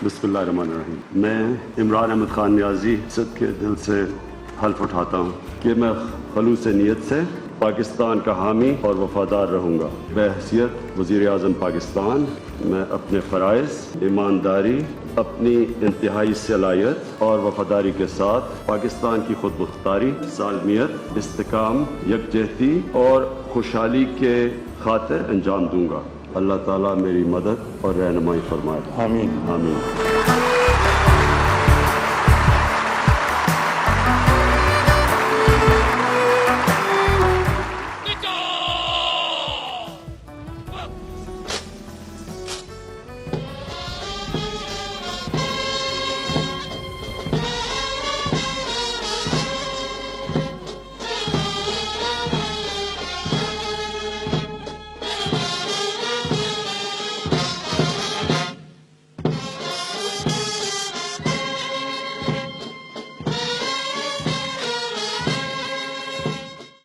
بسم اللہ الرحمن الرحیم۔ میں عمران احمد خان نیازی صد کے دل سے حلف اٹھاتا ہوں کہ میں خلوص نیت سے پاکستان کا حامی اور وفادار رہوں گا۔ بحیثیت وزیر اعظم پاکستان میں اپنے فرائض، ایمانداری، اپنی انتہائی صلاحیت اور وفاداری کے ساتھ پاکستان کی خود مختاری، سالمیت، استحکام، یکجہتی اور خوشحالی کے خاطر انجام دوں گا۔ اللہ تعالیٰ میری مدد اور رہنمائی فرمائے۔ آمین۔ آمین۔